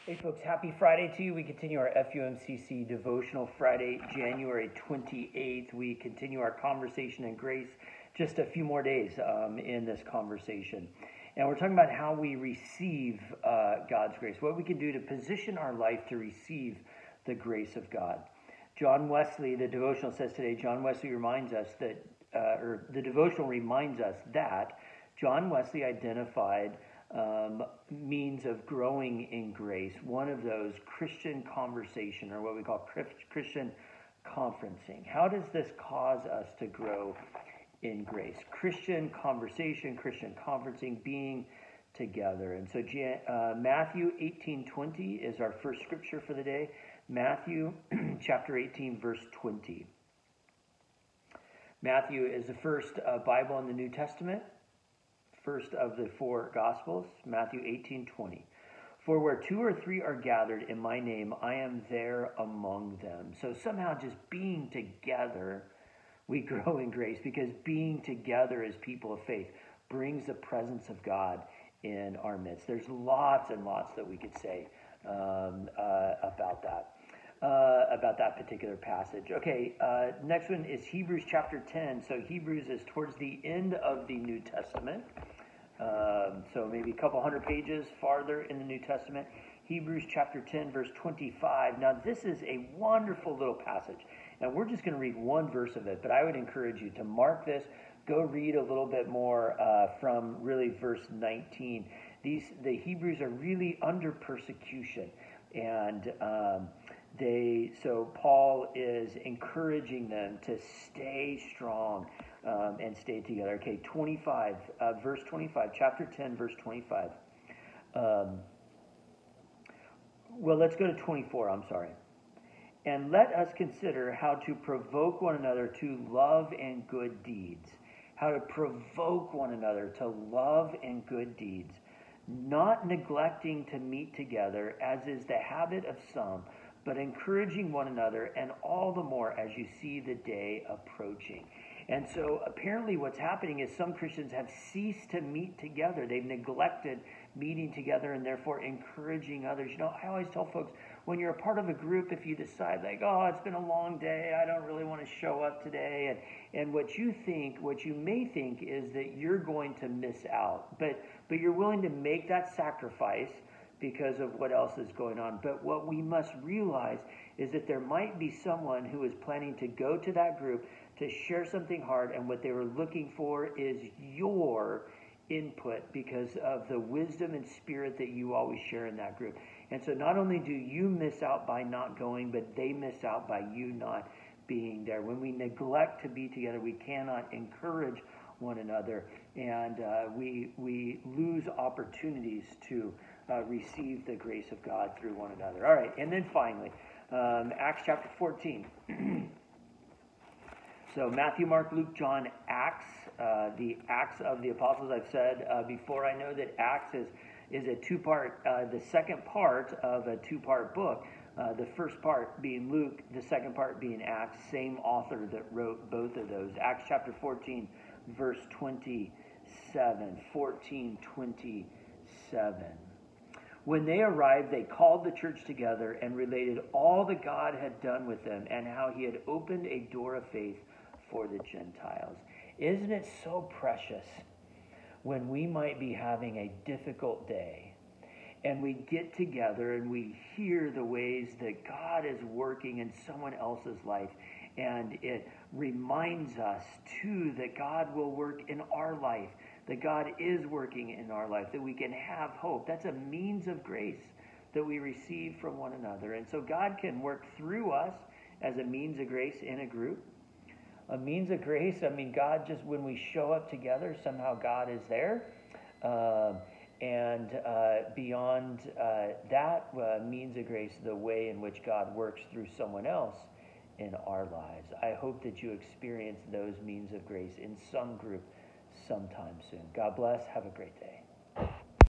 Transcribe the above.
Hey folks, happy Friday to you. We continue our FUMCC Devotional Friday, January 28th. We continue our conversation in grace, just a few more days in this conversation. And we're talking about how we receive God's grace, what we can do to position our life to receive the grace of God. John Wesley, the devotional says today, John Wesley reminds us that, the devotional reminds us that John Wesley identified means of growing in grace. One of those, Christian conversation, or what we call Christian conferencing. How does this cause us to grow in grace? Christian conversation, Christian conferencing, being together. And so Matthew 18:20 is our first scripture for the day. Matthew chapter 18, verse 20. Matthew is the first Bible in the New Testament. First of the four Gospels, Matthew 18:20. For where two or three are gathered in my name, I am there among them. So somehow just being together, we grow in grace, because being together as people of faith brings the presence of God in our midst. There's lots and lots that we could say about that particular passage. Okay, next one is Hebrews chapter 10. So Hebrews is towards the end of the New Testament. So maybe a couple hundred pages farther in the New Testament. Hebrews chapter 10, verse 25. Now this is a wonderful little passage. And we're just going to read one verse of it, but I would encourage you to mark this. Go read a little bit more from really verse 19. The Hebrews are really under persecution. And so Paul is encouraging them to stay strong and stay together. Okay, 25, verse 25, chapter 10, verse 25. Well, let's go to 24, I'm sorry. And let us consider how to provoke one another to love and good deeds. How to provoke one another to love and good deeds. Not neglecting to meet together, as is the habit of some, but encouraging one another, and all the more as you see the day approaching. And so apparently what's happening is some Christians have ceased to meet together. They've neglected meeting together and therefore encouraging others. You know, I always tell folks, when you're a part of a group, if you decide like, oh, it's been a long day, I don't really want to show up today, and what you may think is that you're going to miss out. But you're willing to make that sacrifice because of what else is going on. But what we must realize is that there might be someone who is planning to go to that group to share something hard, and what they were looking for is your input because of the wisdom and spirit that you always share in that group. And so not only do you miss out by not going, but they miss out by you not being there. When we neglect to be together, we cannot encourage one another, and we lose opportunities to receive the grace of God through one another. All right, and then finally, Acts chapter 14. So Matthew, Mark, Luke, John, Acts, the Acts of the Apostles. I've said before, I know that Acts is a two-part, the second part of a two-part book. The first part being Luke, the second part being Acts, same author that wrote both of those. Acts chapter 14, verse 27, 14:27. When they arrived, they called the church together and related all that God had done with them and how he had opened a door of faith for the Gentiles. Isn't it so precious when we might be having a difficult day and we get together and we hear the ways that God is working in someone else's life, and it reminds us too that God will work in our life, that God is working in our life, that we can have hope. That's a means of grace that we receive from one another. And so God can work through us as a means of grace in a group. A means of grace, I mean, God just, when we show up together, somehow God is there. And beyond that means of grace, the way in which God works through someone else in our lives. I hope that you experience those means of grace in some group sometime soon. God bless. Have a great day.